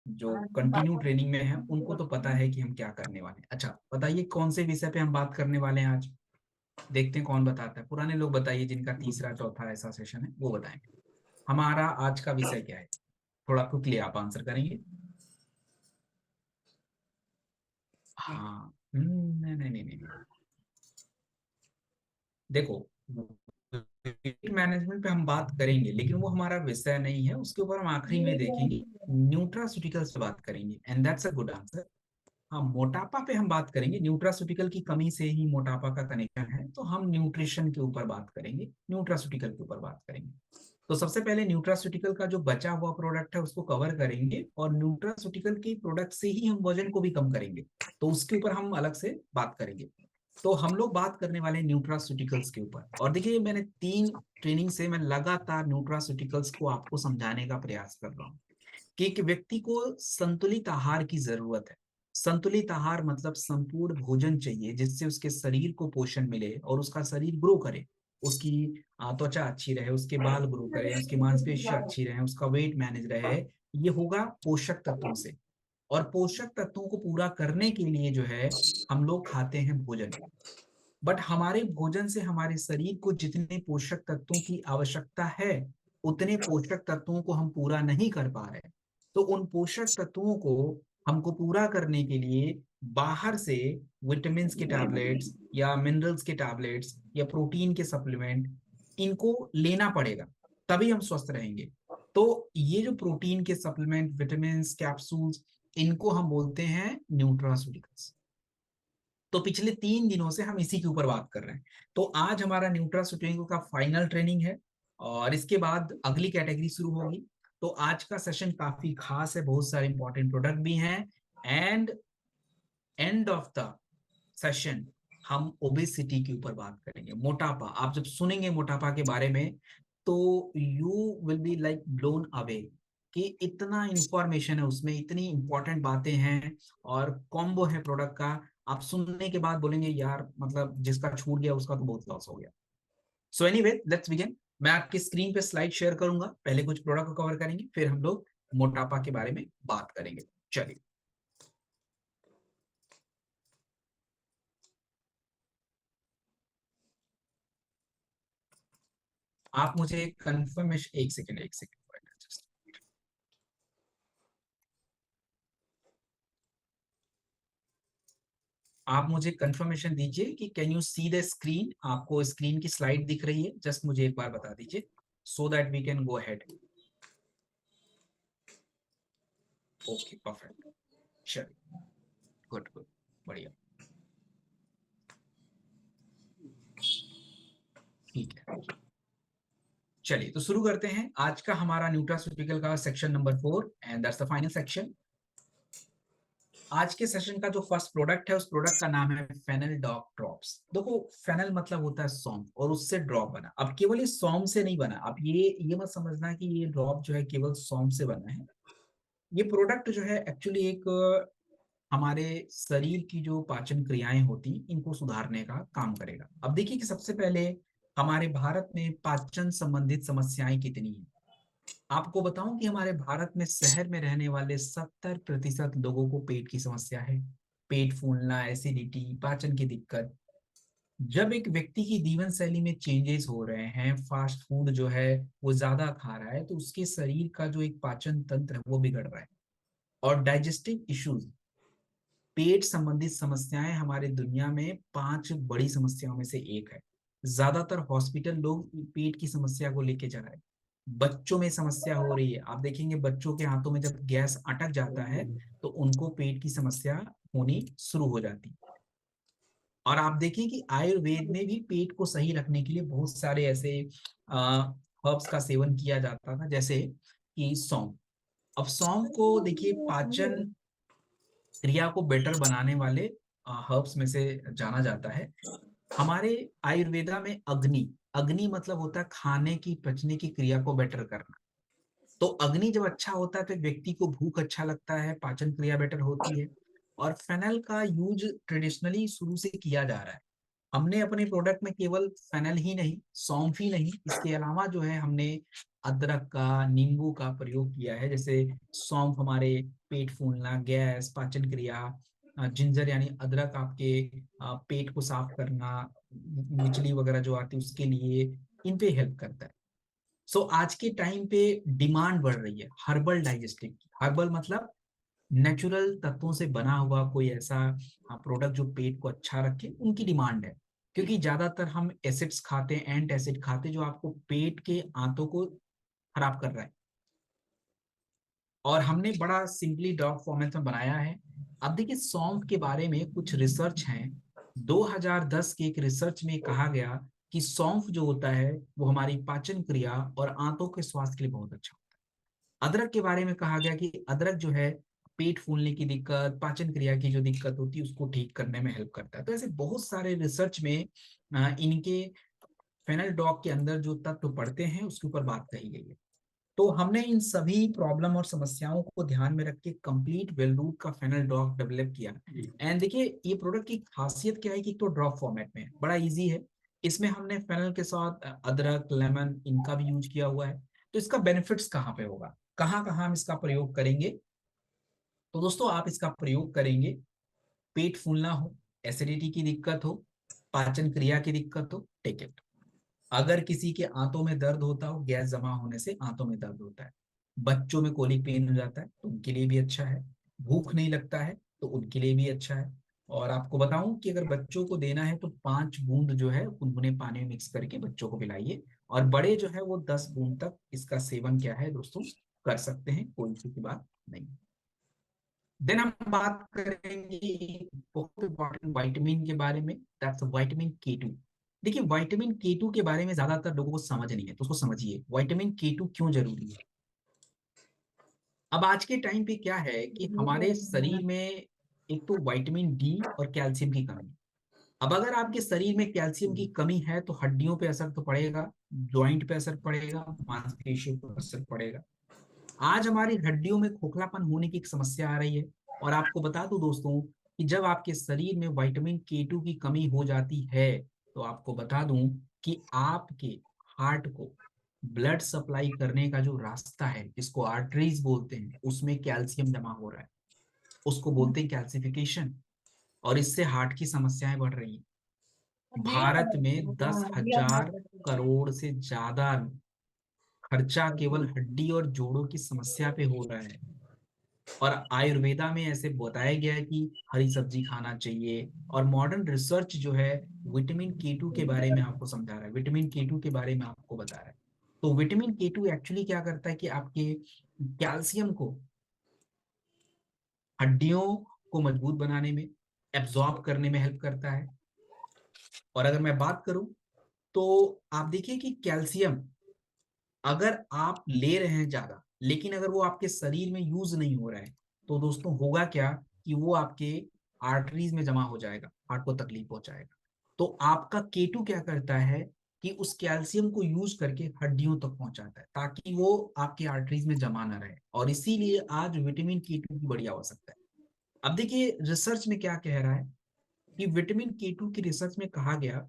जो continue training में है उनको तो पता है कि हम क्या करने वाले हैं। अच्छा बताइए कौन से विषय पे हम बात करने वाले हैं आज। देखते हैं कौन बताता है। पुराने लोग बताइए, जिनका तीसरा चौथा ऐसा सेशन है वो बताएंगे। हमारा आज का विषय क्या है, थोड़ा क्विकली आप आंसर करेंगे। हाँ नहीं नहीं नहीं नहीं नहीं। देखो, मैनेजमेंट पे हम बात करेंगे लेकिन वो हमारा विषय नहीं है, उसके ऊपर हम आखिरी में देखेंगे। न्यूट्रास्यूटिकल्स पे बात करेंगे and that's a good answer. हाँ, मोटापा पे हम बात करेंगे। न्यूट्रास्यूटिकल की कमी से ही मोटापा का कनेक्शन है, तो हम न्यूट्रिशन के ऊपर बात करेंगे, न्यूट्रास्यूटिकल के ऊपर बात करेंगे। तो सबसे पहले न्यूट्रास्यूटिकल का जो बचा हुआ प्रोडक्ट है उसको कवर करेंगे, और न्यूट्रास्यूटिकल के प्रोडक्ट से ही हम वजन को भी कम करेंगे, तो उसके ऊपर हम अलग से बात करेंगे। तो हम लोग बात करने वाले हैं न्यूट्रास्यूटिकल्स के ऊपर। और देखिए, मैंने 3 ट्रेनिंग से मैं लगातार न्यूट्रास्यूटिकल्स को आपको समझाने का प्रयास कर रहा हूँ कि एक व्यक्ति को संतुलित आहार की जरूरत है। संतुलित आहार मतलब संपूर्ण भोजन चाहिए जिससे उसके शरीर को पोषण मिले और उसका शरीर ग्रो करे। उसकी त्वचा अच्छी रहे, उसके बाल ग्रो करें, उसकी मांसपेशियां अच्छी रहे, उसका वेट मैनेज रहे। ये होगा पोषक तत्वों से। और पोषक तत्वों को पूरा करने के लिए जो है हम लोग खाते हैं भोजन। बट हमारे भोजन से हमारे शरीर को जितने पोषक तत्वों की आवश्यकता है उतने पोषक तत्वों को हम पूरा नहीं कर पा रहे। तो उन पोषक तत्वों को हमको पूरा करने के लिए बाहर से विटामिन के टैबलेट्स या मिनरल्स के टैबलेट्स या प्रोटीन के सप्लीमेंट, इनको लेना पड़ेगा, तभी हम स्वस्थ रहेंगे। तो ये जो प्रोटीन के सप्लीमेंट, विटामिन कैप्सूल्स, इनको हम बोलते हैं न्यूट्रास्यूटिकल्स। तो पिछले 3 दिनों से हम इसी के ऊपर बात कर रहे हैं। तो आज हमारा न्यूट्रास्यूटिकल का फाइनल ट्रेनिंग है, और इसके बाद अगली कैटेगरी शुरू होगी। तो आज का सेशन काफी खास है, बहुत सारे इंपॉर्टेंट प्रोडक्ट भी हैं। And end of the session हम ओबेसिटी के ऊपर बात करेंगे, मोटापा। आप जब सुनेंगे मोटापा के बारे में तो you will be like blown away कि इतना इंफॉर्मेशन है उसमें, इतनी इंपॉर्टेंट बातें हैं, और कॉम्बो है प्रोडक्ट का। आप सुनने के बाद बोलेंगे यार, मतलब जिसका छूट गया उसका तो बहुत लॉस हो गया। So anyway let's begin. मैं आपकी स्क्रीन पे स्लाइड शेयर करूंगा, पहले कुछ प्रोडक्ट को कवर करेंगे, फिर हम लोग मोटापा के बारे में बात करेंगे। चलिए, आप मुझे कंफर्मेशन, एक सेकेंड एक सेकेंड, आप मुझे कंफर्मेशन दीजिए कि can you see the screen. आपको स्क्रीन की स्लाइड दिख रही है? जस्ट मुझे एक बार बता दीजिए so that we can go ahead. Okay perfect, चलिए, गुड गुड, बढ़िया, ठीक है। चलिए तो शुरू करते हैं आज का हमारा न्यूट्रास्यूटिकल का section number 4, and that's the final section. आज के सेशन का जो फर्स्ट प्रोडक्ट है उस प्रोडक्ट का नाम है फेनल डॉग ड्रॉप्स। देखो, फेनल मतलब होता है सौंफ, और उससे ड्रॉप बना। अब केवल ये सौंफ से नहीं बना, अब ये मत समझना कि ये ड्रॉप जो है केवल सौंफ से बना है। ये प्रोडक्ट जो है एक्चुअली एक हमारे शरीर की जो पाचन क्रियाएं होती इनको सुधारने का काम करेगा। अब देखिए कि सबसे पहले हमारे भारत में पाचन संबंधित समस्याएं कितनी हैं। आपको बताऊं कि हमारे भारत में शहर में रहने वाले 70% लोगों को पेट की समस्या है। पेट फूलना, एसिडिटी, पाचन की दिक्कत। जब एक व्यक्ति की जीवन शैली में चेंजेस हो रहे हैं, फास्ट फूड जो है वो ज्यादा खा रहा है, तो उसके शरीर का जो एक पाचन तंत्र है वो बिगड़ रहा है। और डाइजेस्टिव इश्यूज, पेट संबंधित समस्याएं हमारे दुनिया में 5 बड़ी समस्याओं में से एक है। ज्यादातर हॉस्पिटल लोग पेट की समस्या को लेके जा रहे हैं। बच्चों में समस्या हो रही है, आप देखेंगे बच्चों के हाथों में जब गैस अटक जाता है तो उनको पेट की समस्या होनी शुरू हो जाती है। और आप देखें कि आयुर्वेद में भी पेट को सही रखने के लिए बहुत सारे ऐसे हर्ब्स का सेवन किया जाता था, जैसे कि सौंफ। अब सौंफ को देखिए पाचन क्रिया को बेटर बनाने वाले हर्ब्स में से जाना जाता है। हमारे आयुर्वेदा में अग्नि, अग्नि मतलब होता है खाने की, पचने की क्रिया को बेटर करना। तो अग्नि जब अच्छा होता है तो व्यक्ति को भूख अच्छा लगता है, पाचन क्रिया बेटर होती है। और फेनल का यूज ट्रेडिशनली शुरू से किया जा रहा है। हमने अपने प्रोडक्ट में केवल फेनल ही नहीं, सौंफ ही नहीं, इसके अलावा जो है हमने अदरक का, नींबू का प्रयोग किया है। जैसे सौंफ हमारे पेट फूलना, गैस, पाचन क्रिया, जिंजर यानी अदरक आपके पेट को साफ करना, मिचली वगैरह जो आती है उसके लिए, इन पे हेल्प करता है। सो आज के टाइम पे डिमांड बढ़ रही है हर्बल डाइजेस्टिव की। हर्बल मतलब नेचुरल तत्वों से बना हुआ कोई ऐसा प्रोडक्ट जो पेट को अच्छा रखे, उनकी डिमांड है। क्योंकि ज्यादातर हम एसिड्स खाते हैं, एंट एसिड खाते हैं, जो आपको पेट के आंतों को खराब कर रहा है। और हमने बड़ा सिंपली डॉग फॉर्मेट में बनाया है। अब देखिए सौंफ के बारे में कुछ रिसर्च है। 2010 के एक रिसर्च में कहा गया कि सौंफ जो होता है वो हमारी पाचन क्रिया और आंतों के स्वास्थ्य के लिए बहुत अच्छा होता है। अदरक के बारे में कहा गया कि अदरक जो है पेट फूलने की दिक्कत, पाचन क्रिया की जो दिक्कत होती है उसको ठीक करने में हेल्प करता है। तो ऐसे बहुत सारे रिसर्च में इनके फेनल डॉग के अंदर जो तत्व पड़ते हैं उसके ऊपर बात कही गई है। तो हमने इन सभी प्रॉब्लम और समस्याओं को ध्यान में रख के कंप्लीट वेल रूट का फेनल डॉग डेवलप किया। एंड देखिए ये प्रोडक्ट की खासियत क्या है कि तो ड्रॉप फॉर्मेट में है, बड़ा इजी है। इसमें हमने फेनल के साथ अदरक, लेमन इनका भी यूज किया हुआ है। तो इसका बेनिफिट्स कहाँ पे होगा, कहाँ कहाँ हम इसका प्रयोग करेंगे? तो दोस्तों आप इसका प्रयोग करेंगे पेट फूलना हो, एसिडिटी की दिक्कत हो, पाचन क्रिया की दिक्कत हो, टेक इट। अगर किसी के आंतों में दर्द होता हो, गैस जमा होने से आंतों में दर्द होता है, बच्चों में कोलिक पेन हो जाता है तो उनके लिए भी अच्छा है, भूख नहीं लगता है तो उनके लिए भी अच्छा है। और आपको बताऊं कि अगर बच्चों को देना है तो 5 बूंद जो है उन्हें पानी में मिक्स करके बच्चों को पिलाइए। और बड़े जो है वो 10 बूंद तक इसका सेवन क्या है दोस्तों कर सकते हैं, कोई सी की बात नहीं। देन हम बात करेंगे एक बहुत इंपॉर्टेंट विटामिन के बारे में, दैट्स विटामिन K2। देखिए विटामिन K2 के बारे में ज्यादातर लोगों को समझ नहीं है, तो उसको समझिए विटामिन K2 क्यों जरूरी है। अब आज के टाइम पे क्या है कि हमारे शरीर में एक तो विटामिन D और कैल्शियम की कमी है। अब अगर आपके शरीर में कैल्शियम की कमी है तो हड्डियों पे असर तो पड़ेगा, जॉइंट पे असर पड़ेगा, मांसपेशियों पर असर पड़ेगा। आज हमारी हड्डियों में खोखलापन होने की एक समस्या आ रही है। और आपको बता दूं दोस्तों कि जब आपके शरीर में विटामिन K2 की कमी हो जाती है तो आपको बता दूं कि आपके हार्ट को ब्लड सप्लाई करने का जो रास्ता है, जिसको आर्टरीज बोलते हैं, उसमें कैल्शियम जमा हो रहा है, उसको बोलते हैं कैल्सिफिकेशन। और इससे हार्ट की समस्याएं बढ़ रही हैं। भारत में 10,000 करोड़ से ज्यादा खर्चा केवल हड्डी और जोड़ों की समस्या पे हो रहा है। और आयुर्वेदा में ऐसे बताया गया है कि हरी सब्जी खाना चाहिए। और मॉडर्न रिसर्च जो है विटामिन K2 के बारे में आपको समझा रहा है, विटामिन K2 के बारे में आपको बता रहा है। तो विटामिन K2 एक्चुअली क्या करता है कि आपके कैल्शियम को हड्डियों को मजबूत बनाने में, एब्जॉर्ब करने में हेल्प करता है। और अगर मैं बात करूं तो आप देखिए कि कैल्शियम अगर आप ले रहे हैं ज्यादा, लेकिन अगर वो आपके शरीर में यूज नहीं हो रहा है तो दोस्तों होगा क्या कि वो आपके आर्टरीज में जमा हो जाएगा, हार्ट को तकलीफ पहुंचाएगा। तो आपका K2 क्या करता है कि उस कैल्शियम को यूज करके हड्डियों तक पहुंचाता है ताकि वो आपके आर्टरीज में जमा ना रहे। और इसीलिए आज विटामिन K2 की बड़ी आवश्यकता है। अब देखिए रिसर्च में क्या कह रहा है कि विटामिन K2 की रिसर्च में कहा गया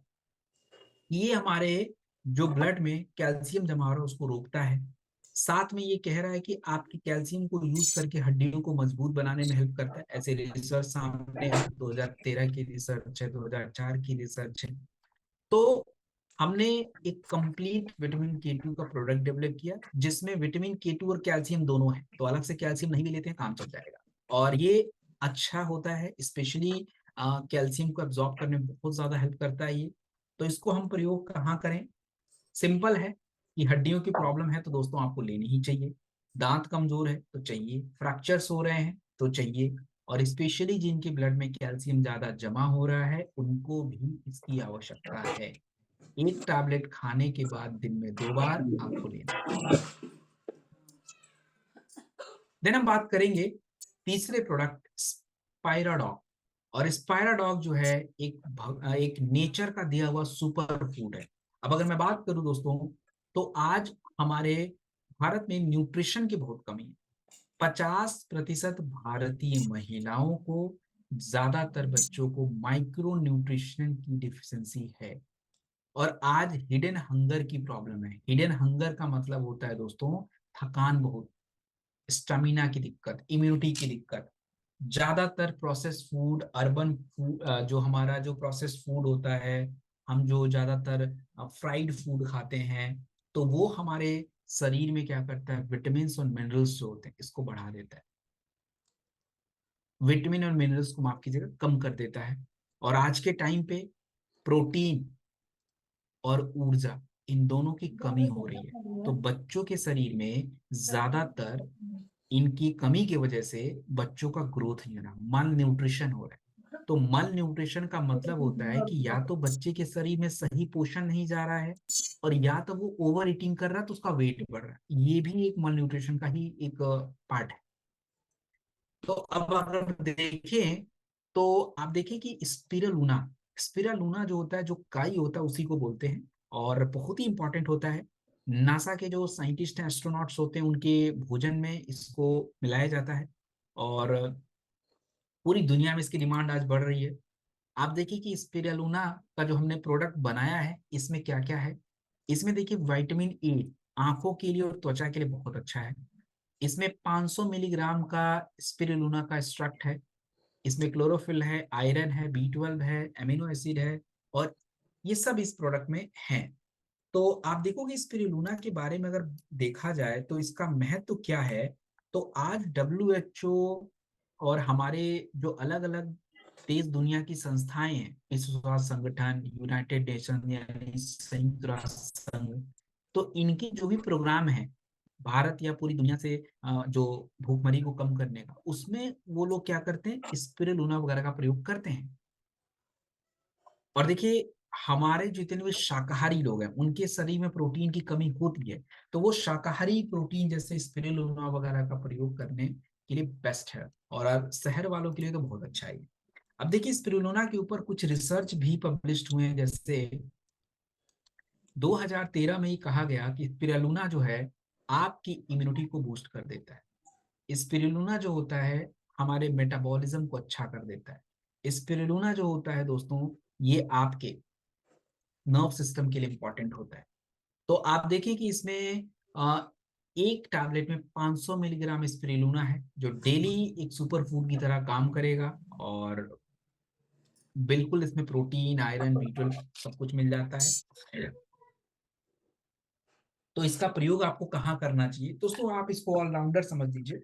ये हमारे जो ब्लड में कैल्शियम जमा हो रहा है उसको रोकता है। साथ में ये कह रहा है कि आपकी कैल्शियम को यूज करके हड्डियों को मजबूत बनाने में हेल्प करता है। ऐसे रिसर्च सामने 2013 की रिसर्च है, 2004 की रिसर्च है। तो हमने एक कंप्लीट विटामिन K2 का प्रोडक्ट डेवलप किया जिसमें विटामिन K2 और कैल्शियम दोनों है। तो अलग से कैल्शियम नहीं भी लेते हैं, काम चल जाएगा। और ये अच्छा होता है, स्पेशली कैल्शियम को एब्जॉर्ब करने में बहुत ज्यादा हेल्प करता है ये। तो इसको हम प्रयोग कहाँ करें? सिंपल है कि हड्डियों की प्रॉब्लम है तो दोस्तों आपको लेनी ही चाहिए। दांत कमजोर है तो चाहिए, फ्रैक्चर्स हो रहे हैं तो चाहिए। और स्पेशली जिनके ब्लड में कैल्शियम ज्यादा जमा हो रहा है उनको भी इसकी आवश्यकता है। एक टैबलेट खाने के बाद दिन में 2 बार आपको लेना है। देन हम बात करेंगे तीसरे प्रोडक्ट स्पायराडॉग। और स्पायराडॉग जो है एक नेचर का दिया हुआ सुपर फूड है। अब अगर मैं बात करूं दोस्तों तो आज हमारे भारत में न्यूट्रिशन की बहुत कमी है। 50% भारतीय महिलाओं को, ज्यादातर बच्चों को माइक्रो न्यूट्रिशन की डिफिशियंसी है। और आज हिडन हंगर की प्रॉब्लम है। हिडन हंगर का मतलब होता है दोस्तों थकान बहुत, स्टेमिना की दिक्कत, इम्यूनिटी की दिक्कत। ज्यादातर प्रोसेस फूड, अर्बन फूड, जो हमारा जो प्रोसेस फूड होता है, हम जो ज्यादातर फ्राइड फूड खाते हैं, तो वो हमारे शरीर में क्या करता है, विटामिन और मिनरल्स जो होते हैं इसको बढ़ा देता है, विटामिन और मिनरल्स को माफ कीजिएगा कम कर देता है। और आज के टाइम पे प्रोटीन और ऊर्जा इन दोनों की कमी हो रही है। तो बच्चों के शरीर में ज्यादातर इनकी कमी की वजह से बच्चों का ग्रोथ नहीं हो रहा, मल न्यूट्रिशन हो रहा है। तो मल न्यूट्रिशन का मतलब होता है कि या तो बच्चे के शरीर में सही पोषण नहीं जा रहा है, और या तो वो ओवर ईटिंग कर रहा है तो उसका वेट बढ़ रहा है। ये भी एक मल न्यूट्रिशन का ही एक पार्ट है। तो अब अगर देखें तो आप देखें कि स्पिरुलिना, स्पिरुलिना जो होता है, जो काई होता है उसी को बोलते हैं, और बहुत ही इंपॉर्टेंट होता है। नासा के जो साइंटिस्ट हैं, एस्ट्रोनॉट्स होते हैं, उनके भोजन में इसको मिलाया जाता है, और पूरी दुनिया में इसकी डिमांड आज बढ़ रही है। आप देखिए कि स्पिरुलिना का जो हमने प्रोडक्ट बनाया है इसमें क्या क्या है। इसमें देखिए विटामिन ए आंखों के लिए और त्वचा के लिए बहुत अच्छा है। इसमें 500 मिलीग्राम का स्पिरुलिना का एक्सट्रैक्ट है। इसमें क्लोरोफिल है, आयरन है, B12 है, एमिनो एसिड है, और ये सब इस प्रोडक्ट में है। तो आप देखोगे स्पिरुलिना के बारे में अगर देखा जाए तो इसका महत्व क्या है। तो आज WHO और हमारे जो अलग अलग देश दुनिया की संस्थाएं हैं, विश्व स्वास्थ्य संगठन, यूनाइटेड नेशन यानी संयुक्त राष्ट्र संघ, तो इनके जो भी प्रोग्राम है भारत या पूरी दुनिया से जो भूखमरी को कम करने का, उसमें वो लोग क्या करते हैं, स्पिरुलिना वगैरह का प्रयोग करते हैं। और देखिए हमारे जितने भी शाकाहारी लोग हैं उनके शरीर में प्रोटीन की कमी होती है, तो वो शाकाहारी प्रोटीन जैसे स्पिरुलिना वगैरह का प्रयोग करने के लिए बेस्ट है, और अब शहर वालों के लिए तो बहुत अच्छा है। अब देखिए स्पिरुलिना के ऊपर कुछ रिसर्च भी पब्लिश्ड हुए हैं, जैसे 2013 में ही कहा गया कि स्पिरुलिना जो है आपकी इम्यूनिटी को बूस्ट कर देता है। स्पिरुलिना जो होता है हमारे मेटाबॉलिज्म को अच्छा कर देता है। स्पिरुलिना जो होता है दोस्तों, ये आपके नर्व सिस्टम के लिए इंपॉर्टेंट होता है। तो आप देखिए कि इसमें एक टैबलेट में 500 मिलीग्राम स्पिरुलिना है, जो डेली एक सुपर फूड की तरह काम करेगा, और बिल्कुल इसमें प्रोटीन, आयरन, B12 सब कुछ मिल जाता है। तो इसका प्रयोग आपको कहाँ करना चाहिए दोस्तों, आप इसको ऑलराउंडर समझ लीजिए।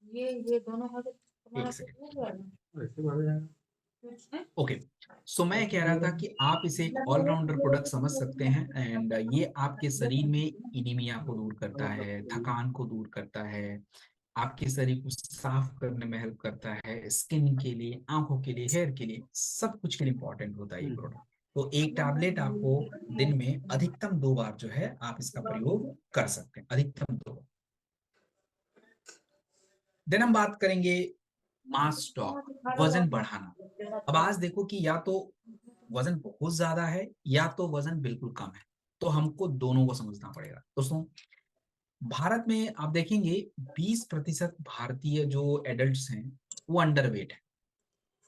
ये दोनों एक सेकेंड, ओके। सो मैं कह रहा था कि आप इसे एक ऑलराउंडर प्रोडक्ट समझ सकते हैं, एंड ये आपके शरीर में इनीमिया को दूर करता है, थकान को दूर करता है, आपके शरीर को साफ करने में हेल्प करता है, स्किन के लिए, आंखों के लिए, हेयर के लिए, सब कुछ के लिए इंपॉर्टेंट होता है ये प्रोडक्ट। तो एक टैबलेट आपको दिन में अधिकतम 2 बार जो है आप इसका प्रयोग कर सकते हैं, अधिकतम 2 बार। देन हम बात करेंगे मास स्टॉक, वजन बढ़ाना। अब आज देखो कि या तो वजन बहुत ज्यादा है या तो वजन बिल्कुल कम है, तो हमको दोनों को समझना पड़ेगा दोस्तों। भारत में आप देखेंगे 20% भारतीय जो एडल्ट्स हैं वो अंडरवेट है।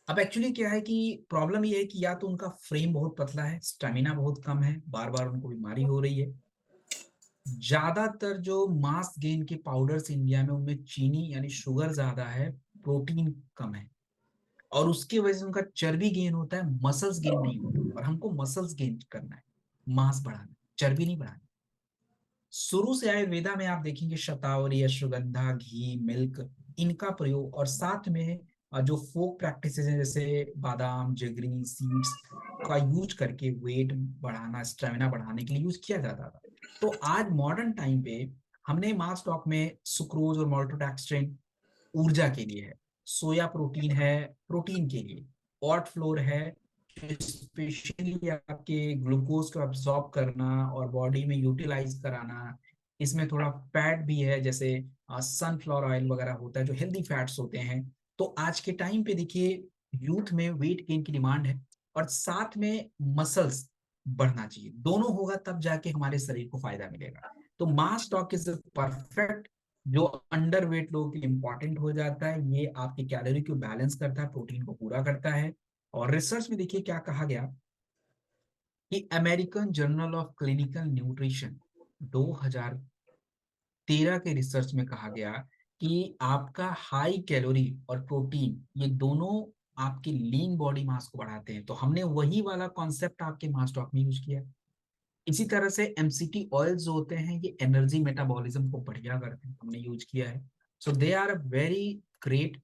अब एक्चुअली क्या है कि प्रॉब्लम ये है कि या तो उनका फ्रेम बहुत पतला है, स्टेमिना बहुत कम है, बार बार उनको बीमारी हो रही है। ज्यादातर जो मास गेन के पाउडर्स इंडिया में उनमें चीनी यानी शुगर ज्यादा है, प्रोटीन कम है, और उसकी वजह से उनका चर्बी गेन होता है, मसल्स गेन नहीं होता। और हमको मसल्स गेन करना है, मांस बढ़ाना है, चर्बी नहीं बढ़ानी। शुरू से आयुर्वेदा में आप देखेंगे शतावरी, अश्वगंधा, घी, मिल्क, इनका प्रयोग, और साथ में जो फोक प्रैक्टिसेस हैं जैसे बादाम, जगरी, सीड्स का यूज करके वेट बढ़ाना, स्टेमिना बढ़ाने के लिए यूज किया जाता था। तो आज मॉडर्न टाइम पे हमने मास स्टॉक में सुक्रोज और माल्टोडेक्स्ट्रिन ऊर्जा के लिए है, सोया प्रोटीन है प्रोटीन के लिए, ऑट फ्लोर है स्पेशली आपके ग्लूकोज को अब्सॉर्ब करना और बॉडी में यूटिलाइज कराना। इसमें थोड़ा फैट भी है, जैसे सनफ्लावर ऑयल वगैरह होता है जो हेल्दी फैट्स होते हैं। तो आज के टाइम पे देखिए यूथ में वेट गेन की डिमांड है, और साथ में मसल्स बढ़ना चाहिए। दोनों होगा तब जाके हमारे शरीर को फायदा मिलेगा। तो मास स्टॉक इज परफेक्ट, जो अंडर वेट लोगों के लिए इंपॉर्टेंट हो जाता है। ये आपके कैलोरी को बैलेंस करता है, प्रोटीन को पूरा करता है। और रिसर्च में देखिए क्या कहा गया कि American journal of clinical nutrition 2013 के रिसर्च में कहा गया कि आपका हाई कैलोरी और प्रोटीन ये दोनों आपकी लीन बॉडी मास को बढ़ाते हैं। तो हमने वही वाला कॉन्सेप्ट आपके मास स्टॉक में यूज किया। इसी तरह से एमसीटी ऑयल्स जो होते हैं ये एनर्जी मेटाबॉलिज्म को बढ़िया करते हैं, हमने यूज किया है। So they are a very great.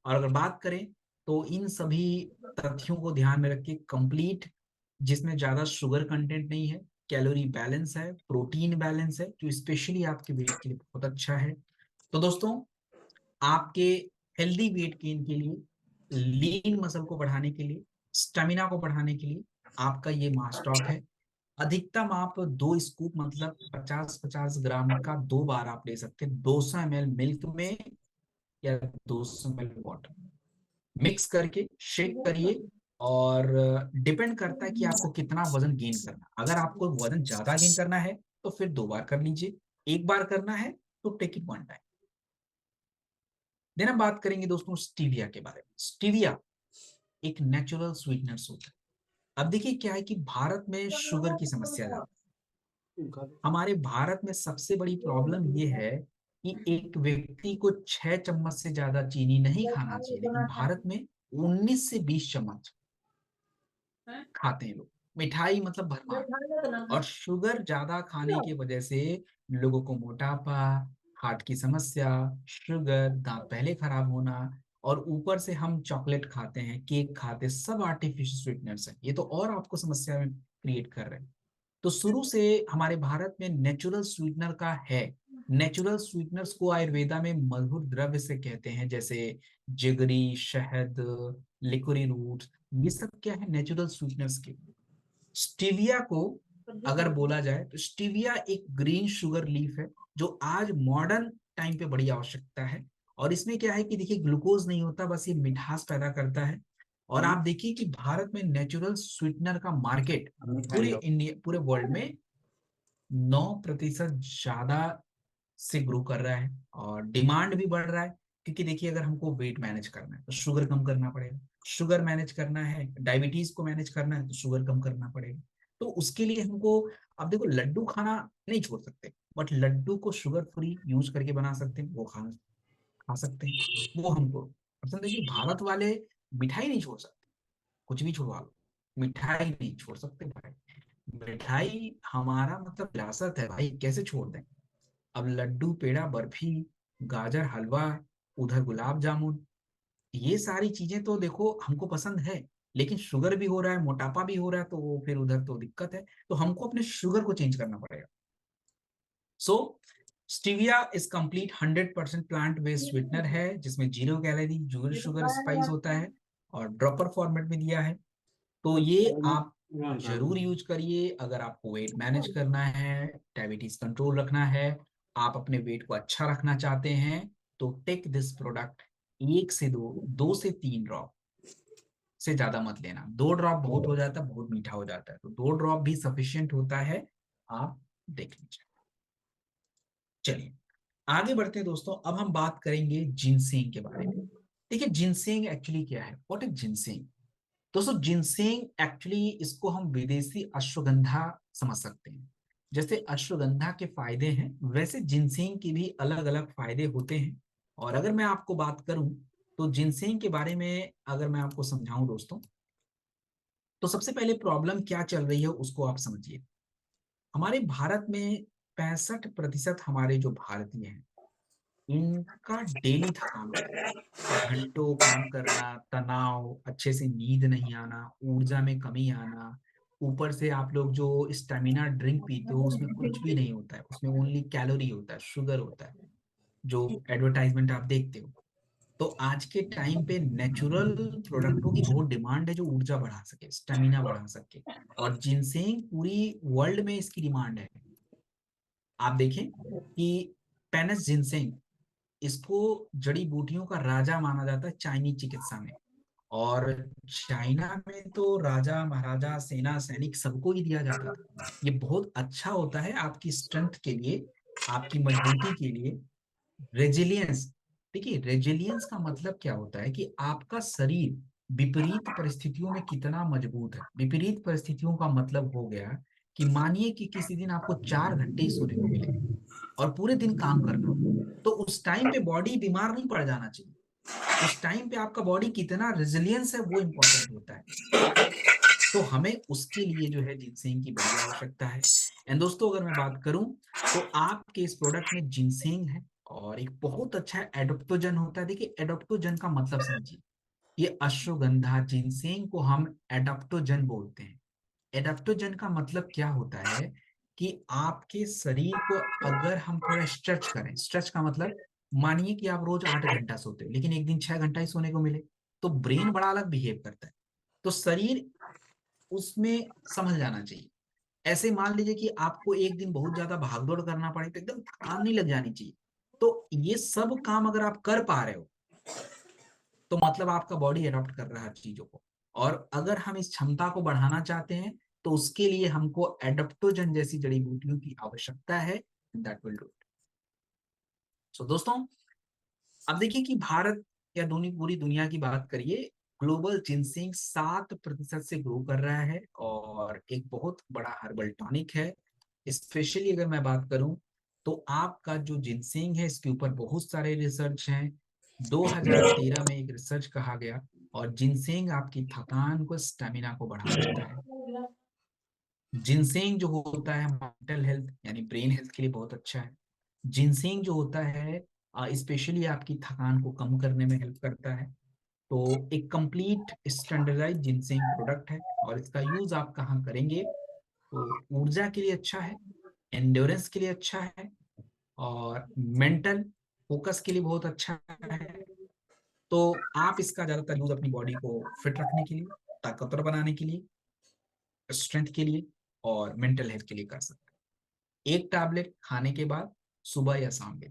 और अगर बात करें तो इन सभी तथ्यों को ध्यान में रख के कंप्लीट, जिसमें ज्यादा शुगर कंटेंट नहीं है, कैलोरी बैलेंस है, प्रोटीन बैलेंस है, जो स्पेशली आपके वेट के लिए बहुत अच्छा है। तो दोस्तों, आपके हेल्दी वेट गेन के लिए, लीन मसल को बढ़ाने के लिए, स्टेमिना को बढ़ाने के लिए आपका ये मास्टॉक है। अधिकतम आप 2 स्कूप मतलब 50-50 ग्राम का 2 बार आप ले सकते हैं, 200 ml मिल्क में या 200 ml वाटर मिक्स करके शेक करिए। और डिपेंड करता है कि आपको कितना वजन गेन करना। अगर आपको वजन ज्यादा गेन करना है तो फिर 2 बार कर लीजिए, 1 बार करना है तो take it one time. Then हम बात करेंगे दोस्तों स्टीविया के बारे में। स्टीविया एक नेचुरल स्वीटनर्स होता है। अब देखिए क्या है कि भारत में शुगर की समस्या ज्यादा। हमारे भारत में सबसे बड़ी प्रॉब्लम ये है कि एक व्यक्ति को 6 चम्मच से ज्यादा चीनी नहीं खाना चाहिए, लेकिन भारत में 19 से 20 चम्मच खाते हैं लोग। मिठाई मतलब भरमार। और शुगर ज्यादा खाने की वजह से लोगों को मोटापा, हार्ट की समस्या, शुगर, दांत पहले खराब होना, और ऊपर से हम चॉकलेट खाते हैं, केक खाते हैं, सब आर्टिफिशियल स्वीटनर्स हैं। ये तो और आपको समस्या में क्रिएट कर रहे हैं। तो शुरू से हमारे भारत में नेचुरल स्वीटनर का है। नेचुरल स्वीटनर्स को आयुर्वेदा में मधुर द्रव्य से कहते हैं, जैसे जिगरी, शहद, लिकोरी रूट, ये सब क्या है नेचुरल स्वीटनर्स के। स्टीविया को अगर बोला जाए तो स्टीविया एक ग्रीन शुगर लीफ है, जो आज मॉडर्न टाइम पे बड़ी आवश्यकता है। और इसमें क्या है कि देखिए ग्लूकोज नहीं होता, बस ये मिठास पैदा करता है। और आप देखिए कि भारत में नेचुरल स्वीटनर का मार्केट पूरे इंडिया, पूरे वर्ल्ड में 9% ज्यादा से ग्रो कर रहा है। और डिमांड भी बढ़ रहा है, क्योंकि देखिए अगर हमको वेट मैनेज करना है तो शुगर कम करना पड़ेगा, शुगर मैनेज करना है, डायबिटीज को मैनेज करना है तो शुगर कम करना पड़ेगा। तो उसके लिए हमको, अब देखो लड्डू खाना नहीं छोड़ सकते, बट लड्डू को शुगर फ्री यूज करके बना सकते हैं, वो खाना खा सकते हैं, वो हमको पसंद है। कि भारत वाले मिठाई नहीं छोड़ सकते, कुछ भी छुड़वा लो, मिठाई नहीं छोड़ सकते भाई। मिठाई हमारा मतलब विरासत है भाई, कैसे छोड़ दें। अब लड्डू, पेड़ा, बर्फी, गाजर हलवा, उधर गुलाब जामुन, ये सारी चीजें तो देखो हमको पसंद है, लेकिन शुगर भी हो रहा है, मोटापा भी हो रहा है, तो वो फिर उधर तो दिक्कत है। तो हमको अपने शुगर को चेंज करना पड़ेगा। So stevia is complete 100% plant based sweetener है, जिसमें 0 कैलोरी, जीरो शुगर स्पाइस होता है, और ड्रॉपर फॉर्मेट में दिया है। तो ये आप जरूर यूज करिए अगर आपको वेट मैनेज करना है, डायबिटीज कंट्रोल रखना है, आप अपने वेट को अच्छा रखना चाहते हैं, तो टेक दिस प्रोडक्ट। 1 से 2, 2 से 3 ड्रॉप से ज्यादा मत लेना। 2 ड्रॉप बहुत हो जाता है, बहुत मीठा हो जाता है, तो 2 ड्रॉप भी सफिशियंट होता है। आप देख लीजिए। चलिए आगे बढ़ते हैं दोस्तों। अब हम बात करेंगे जिनसेंग के बारे में। देखिए जिनसेंग एक्चुअली क्या है, व्हाट इज जिनसेंग। दोस्तों जिनसेंग एक्चुअली, इसको हम विदेशी अश्वगंधा समझ सकते हैं। जैसे अश्वगंधा के फायदे हैं, वैसे जिनसेंग के भी अलग अलग फायदे होते हैं। और अगर मैं आपको बात करूं तो जिनसेंग के बारे में अगर मैं आपको समझाऊं दोस्तों, तो सबसे पहले प्रॉब्लम क्या चल रही है उसको आप समझिए। हमारे भारत में 65% हमारे जो भारतीय हैं, इनका डेली थकान होता है। घंटों काम करना, तनाव, अच्छे से नींद नहीं आना, ऊर्जा में कमी आना, ऊपर से आप लोग जो स्टेमिना ड्रिंक पीते हो उसमें कुछ भी नहीं होता है, उसमें ओनली कैलोरी होता है, शुगर होता है, जो एडवर्टाइजमेंट आप देखते हो। तो आज के टाइम पे नेचुरल प्रोडक्टों की बहुत डिमांड है, जो ऊर्जा बढ़ा सके, स्टेमिना बढ़ा सके। और जिनसेंग पूरी वर्ल्ड में इसकी डिमांड है। आप देखें कि पेनिस जिनसेंग, इसको जड़ी बूटियों का राजा माना जाता है चाइनीज चिकित्सा में। और चाइना में तो राजा महाराजा सेना सैनिक सबको ही दिया जाता था। ये बहुत अच्छा होता है आपकी स्ट्रेंथ के लिए, आपकी मजबूती के लिए। रेजिलियंस, देखिए रेजिलियंस का मतलब क्या होता है कि आपका शरीर विपरीत परिस्थितियों में कितना मजबूत है। विपरीत परिस्थितियों का मतलब हो गया कि मानिए कि किसी दिन आपको 4 घंटे ही सोने को मिले और पूरे दिन काम करना हो, तो उस टाइम पे बॉडी बीमार नहीं पड़ जाना चाहिए। उस टाइम पे आपका बॉडी कितना रेजिलियंस है वो इंपॉर्टेंट होता है। तो हमें उसके लिए जो है जिनसेंग की बड़ी आवश्यकता है। एंड दोस्तों अगर मैं बात करूं तो आपके इस प्रोडक्ट में जिनसेंग है और एक बहुत अच्छा एडोप्टोजन होता है। देखिए एडोप्टोजन का मतलब समझिए, ये अश्वगंधा जिनसेंग को हम एडाप्टोजन बोलते हैं। एडाप्टोजन का मतलब क्या होता है कि आपके शरीर को अगर हम थोड़ा स्ट्रेच करें, स्ट्रेच का मतलब मानिए कि आप रोज 8 घंटा सोते हो लेकिन एक दिन 6 घंटा ही सोने को मिले, तो ब्रेन बड़ा अलग बिहेव करता है। तो शरीर उसमें समझ जाना चाहिए। ऐसे मान लीजिए कि आपको एक दिन बहुत ज्यादा भागदौड़ करना पड़े तो एकदम थकान नहीं लग जानी चाहिए। तो ये सब काम अगर आप कर पा रहे हो तो मतलब आपका बॉडी अडॉप्ट कर रहा है चीजों को। और अगर हम इस क्षमता को बढ़ाना चाहते हैं तो उसके लिए हमको एडप्टोजन जैसी जड़ी बूटियों की आवश्यकता है। That will do it. So दोस्तों अब देखिए कि भारत या पूरी दुनिया की बात करिए, ग्लोबल जिनसिंग 7% से ग्रो कर रहा है और एक बहुत बड़ा हर्बल टॉनिक है। स्पेशली अगर मैं बात करूं तो आपका जो जिनसिंग है इसके ऊपर बहुत सारे रिसर्च हैं। 2013 में एक रिसर्च कहा गया और जिनसिंग आपकी थकान को, स्टेमिना को बढ़ा देता है। जिनसेंग जो होता है मेंटल हेल्थ यानी ब्रेन हेल्थ के लिए बहुत अच्छा है। जिनसेंग जो होता है स्पेशली आपकी थकान को कम करने में हेल्प करता है। तो एक कंप्लीट स्टैंडर्डाइज जिनसेंग प्रोडक्ट है और इसका यूज आप कहाँ करेंगे तो ऊर्जा के लिए अच्छा है, एंड्योरेंस के लिए अच्छा है और मेंटल फोकस के लिए बहुत अच्छा है। तो आप इसका ज्यादातर यूज अपनी बॉडी को फिट रखने के लिए, ताकतवर बनाने के लिए, स्ट्रेंथ के लिए और मेंटल हेल्थ के लिए कर सकते हैं। एक टैबलेट खाने के बाद सुबह या शाम में।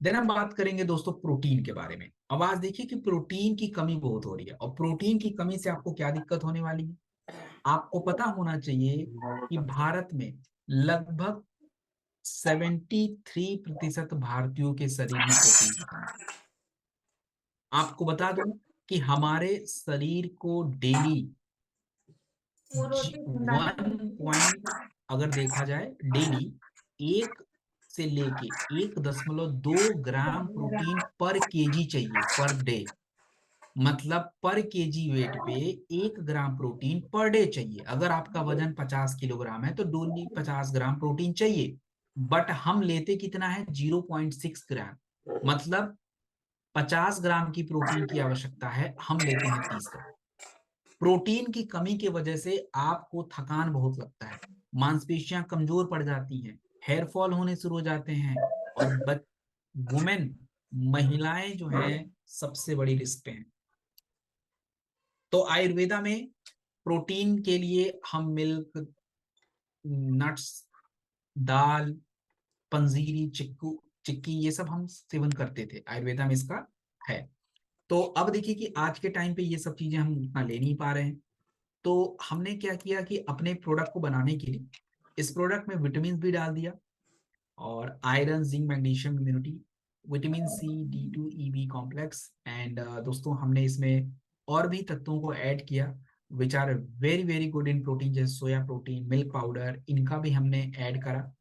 देन हम बात करेंगे दोस्तों प्रोटीन के बारे में। अब आज देखिए कि प्रोटीन की कमी बहुत हो रही है और प्रोटीन की कमी से आपको क्या दिक्कत होने वाली है। आपको पता होना चाहिए कि भारत में लगभग 73% भारतीयों के शरीर में प्रोटीन की कमी है। आपको बता दूं कि हमारे शरीर को डेली वो रोटी ठंडा नहीं 1 पॉइंट, अगर देखा जाए डेली 1 से लेके 1.2 ग्राम प्रोटीन पर केजी चाहिए पर डे। मतलब पर केजी वेट पे 1 ग्राम प्रोटीन पर डे चाहिए। अगर आपका वजन 50 किलोग्राम है तो डेली 50 ग्राम प्रोटीन चाहिए। बट हम लेते कितना है, 0.6 ग्राम। मतलब 50 ग्राम की प्रोटीन की आवश्यकता है, हम लेते हैं 30 ग्राम। प्रोटीन की कमी की वजह से आपको थकान बहुत लगता है, मांसपेशियां कमजोर पड़ जाती हैं, हेयर फॉल होने शुरू हो जाते हैं और वुमेन, महिलाएं जो हैं सबसे बड़ी रिस्क पे हैं। तो आयुर्वेदा में प्रोटीन के लिए हम मिल्क, नट्स, दाल, पंजीरी, चिक्कू, चिक्की ये सब हम सेवन करते थे, आयुर्वेदा में इसका है। तो अब देखिए कि आज के टाइम पे ये सब चीजें हम उतना ले नहीं पा रहे हैं। तो हमने क्या किया कि अपने प्रोडक्ट को बनाने के लिए इस प्रोडक्ट में विटामिन भी डाल दिया और iron, zinc, magnesium, immunity, vitamin C, D2, E, B complex and दोस्तों हमने इसमें और भी तत्वों को ऐड किया which are very very good in protein, जैसे सोया प्रोटीन, मिल्क पाउडर, इनका भी हमने ऐड करा।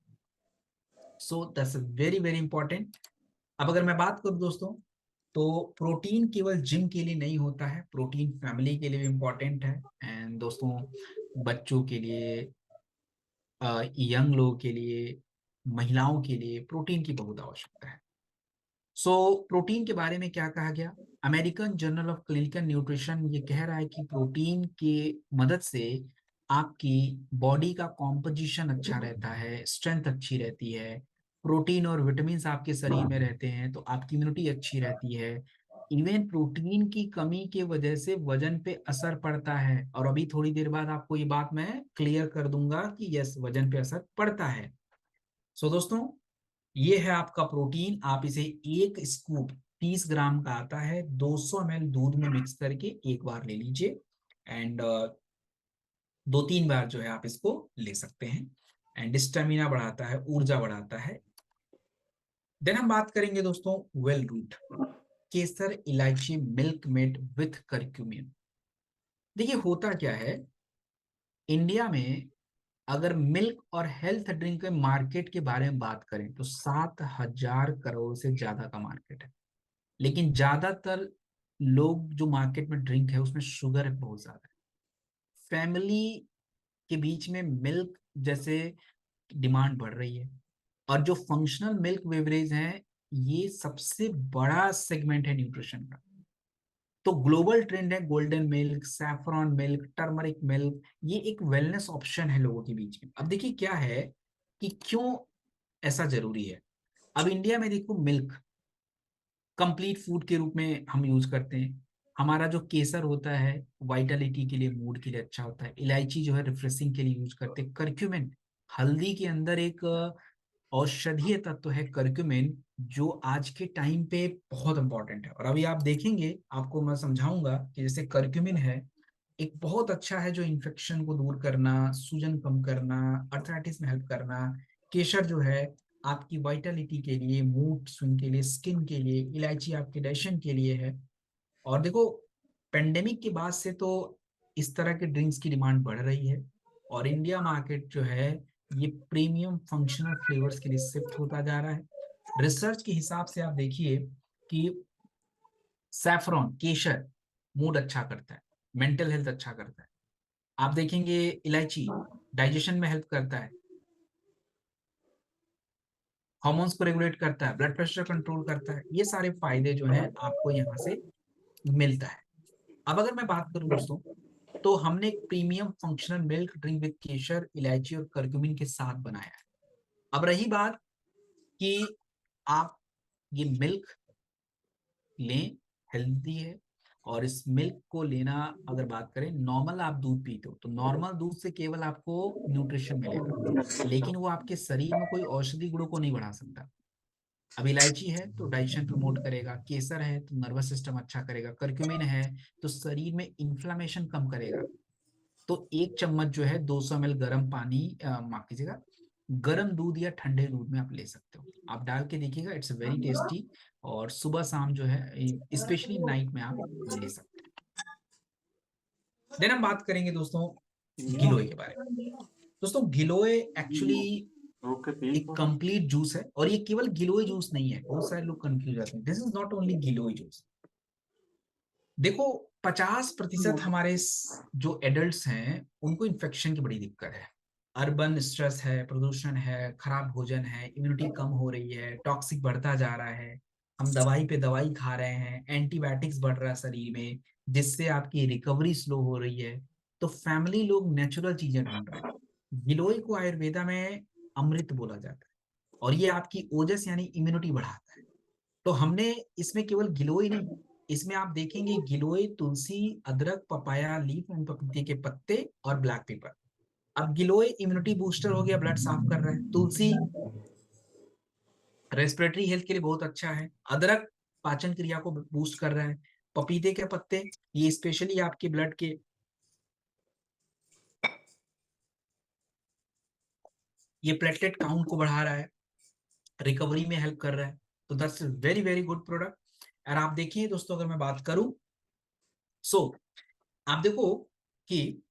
So that's very very important. अब अगर मैं बात करूं दोस्तों तो प्रोटीन केवल जिम के लिए नहीं होता है, प्रोटीन फैमिली के लिए भी इंपॉर्टेंट है। एंड दोस्तों बच्चों के लिए, यंग लोगों के लिए, महिलाओं के लिए प्रोटीन की बहुत आवश्यकता है। सो प्रोटीन के बारे में क्या कहा गया, American journal of clinical nutrition ये कह रहा है कि प्रोटीन के मदद से आपकी बॉडी का कॉम्पोजिशन अच्छा रहता है, स्ट्रेंथ अच्छी रहती है। प्रोटीन और विटामिन आपके शरीर में रहते हैं तो आपकी इम्यूनिटी अच्छी रहती है। इवन प्रोटीन की कमी के वजह से वजन पे असर पड़ता है और अभी थोड़ी देर बाद आपको ये बात मैं क्लियर कर दूंगा कि यस वजन पे असर पड़ता है। सो दोस्तों ये है आपका प्रोटीन। आप इसे एक स्कूप 30 ग्राम का आता है, 200 ml दूध में मिक्स करके एक बार ले लीजिए, एंड 2-3 बार जो है आप इसको ले सकते हैं, एंड स्टेमिना बढ़ाता है, ऊर्जा बढ़ाता है। देन हम बात करेंगे दोस्तों वेल रूट, केसर इलायची मिल्क मेड विथ करक्यूमिन। देखिए होता क्या है, इंडिया में अगर मिल्क और हेल्थ ड्रिंक के मार्केट के बारे में बात करें तो 7,000 करोड़ से ज्यादा का मार्केट है, लेकिन ज्यादातर लोग जो मार्केट में ड्रिंक है उसमें शुगर बहुत ज्यादा है। फैमिली के बीच में मिल्क जैसे डिमांड बढ़ रही है, और जो फंक्शनल मिल्क बेवरेज है ये सबसे बड़ा सेगमेंट है न्यूट्रिशन का। तो ग्लोबल ट्रेंड है golden milk, saffron milk, turmeric milk, ये एक वेलनेस ऑप्शन है लोगों के बीच में। अब देखिए क्या है कि क्यों ऐसा जरूरी है। अब इंडिया में देखो मिल्क कंप्लीट फूड के रूप में हम यूज करते हैं। हमारा जो केसर होता है वाइटलिटी के लिए, मूड के लिए अच्छा होता है। इलायची जो है रिफ्रेशिंग के लिए यूज करते हैं। करक्यूमिन, हल्दी के अंदर एक औषधीय तत्व है करक्यूमिन, जो आज के टाइम पे बहुत इंपॉर्टेंट है। और अभी आप देखेंगे, आपको मैं समझाऊंगा कि जैसे करक्यूमिन है एक बहुत अच्छा है जो इन्फेक्शन को दूर करना, सूजन कम करना, अर्थराइटिस में हेल्प करना। केसर जो है आपकी वाइटलिटी के लिए, मूड स्विंग के लिए, स्किन के लिए। इलायची आपके डाइजेशन के लिए है। और देखो पेंडेमिक के बाद से तो इस तरह के ड्रिंक्स की डिमांड बढ़ रही है, और इंडिया मार्केट जो है ये प्रीमियम फंक्शनल फ्लेवर्स के लिए शिफ्ट होता जा रहा है। रिसर्च के हिसाब से आप देखिए कि सैफरॉन, केसर मूड अच्छा करता है, मेंटल हेल्थ अच्छा करता है। आप देखेंगे इलायची डाइजेशन में हेल्प करता है, हार्मोन्स को रेगुलेट करता है, ब्लड प्रेशर कंट्रोल करता है। ये सारे फायदे जो हैं आपको यहाँ से मिलता है। अब अगर मैं बात करूं दोस्तों, तो हमने एक premium functional milk drink with केसर, इलायची और करक्यूमिन के साथ बनाया है। अब रही बात कि आप ये मिल्क लें, हेल्दी है। और इस मिल्क को लेना, अगर बात करें नॉर्मल आप दूध पीते हो तो नॉर्मल दूध से केवल आपको न्यूट्रिशन मिलेगा, लेकिन वो आपके शरीर में कोई औषधि गुणों को नहीं बढ़ा सकता। अब इलायची है तो डाइजेशन प्रमोट करेगा, केसर है तो नर्वस सिस्टम अच्छा करेगा, करक्यूमिन है तो शरीर में इन्फ्लामेशन कम करेगा। तो एक चम्मच जो है 200 ml गर्म पानी, माफ कीजिएगा, गर्म दूध या ठंडे दूध में आप ले सकते हो। आप डाल के देखिएगा, इट्स वेरी टेस्टी। और सुबह शाम जो है स्पेशली नाइट में आप ले सकते हैं। देन हम बात करेंगे दोस्तों गिलोय के बारे में। दोस्तों गिलोय एक्चुअली एक कंप्लीट जूस है, और ये केवल गिलोय जूस नहीं है। बहुत सारे लोग कंफ्यूज जाते हैं, this is not only giloy juice. देखो 50% हमारे जो एडल्ट्स हैं उनको इन्फेक्शन की बड़ी दिक्कत है। अर्बन स्ट्रेस है, प्रदूषण है, खराब भोजन है, इम्यूनिटी कम हो रही है, टॉक्सिक बढ़ता जा रहा है, हम दवाई पे दवाई खा रहे हैं, एंटीबायोटिक्स बढ़ रहा है शरीर में, जिससे आपकी रिकवरी स्लो हो रही है। तो फैमिली लोग नेचुरल चीजें ढूंढ रहे हैं। गिलोय को आयुर्वेदा में अमृत बोला जाता है, और ये आपकी ओजस यानी इम्यूनिटी बढ़ाता है। तो हमने इसमें केवल गिलोय नहीं, इसमें आप देखेंगे गिलोय, तुलसी, अदरक, पपाया लीफ एंड पपीते के पत्ते और ब्लैक पेपर। अब गिलोय इम्यूनिटी बूस्टर हो गया, ब्लड साफ कर रहा है। तुलसी रेस्पिरेटरी हेल्थ के लिए बहुत अच्छा है। अदरक पाचन क्रिया को बूस्ट कर रहा है। पपीते के पत्ते ये स्पेशली आपके ब्लड के, ये प्लेटलेट काउंट को बढ़ा रहा है, रिकवरी में हेल्प कर रहा है। तो that's very very good product. और आप देखिए दोस्तों, अगर मैं बात करूं, सो आप देखो कि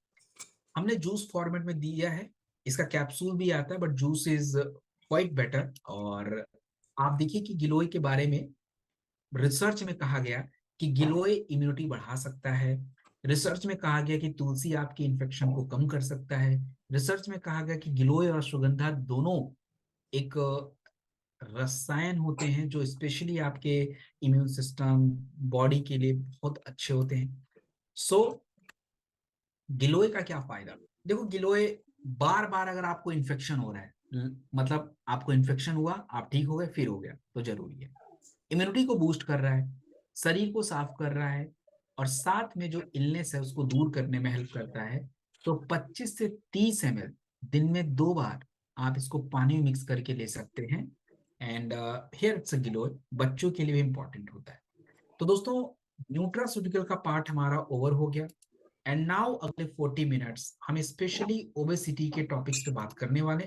हमने जूस फॉर्मेट में दिया है, इसका कैप्सूल भी आता है, but juice is quite better. और आप देखिए कि गिलोय के बारे में रिसर्च में कहा गया कि गिलोय इम्यूनिटी बढ़ा सकता है। रिसर्च में कहा गया कि तुलसी आपके इन्फेक्शन को कम कर सकता है। रिसर्च में कहा गया कि गिलोय और सुगंधा दोनों एक रसायन होते हैं जो स्पेशली आपके इम्यून सिस्टम, बॉडी के लिए बहुत अच्छे होते हैं। सो गिलोय का क्या फायदा। देखो गिलोय, बार बार अगर आपको इन्फेक्शन हो रहा है, मतलब आपको इन्फेक्शन हुआ, आप ठीक हो गए, फिर हो गया, तो जरूरी है। इम्यूनिटी को बूस्ट कर रहा है, शरीर को साफ कर रहा है, और साथ में जो इलनेस है उसको दूर करने में हेल्प करता है। तो 25 से 30 ml दिन में 2 बार आप इसको पानी में मिक्स करके ले सकते हैं। एंड हियर इट्स अ गिलोय, बच्चों के लिए भी इंपॉर्टेंट होता है। तो दोस्तों न्यूट्रास्यूटिकल का पार्ट हमारा ओवर हो गया। एंड नाउ अगले 40 मिनट्स हम स्पेशली ओबेसिटी के टॉपिक्स पे बात करने वाले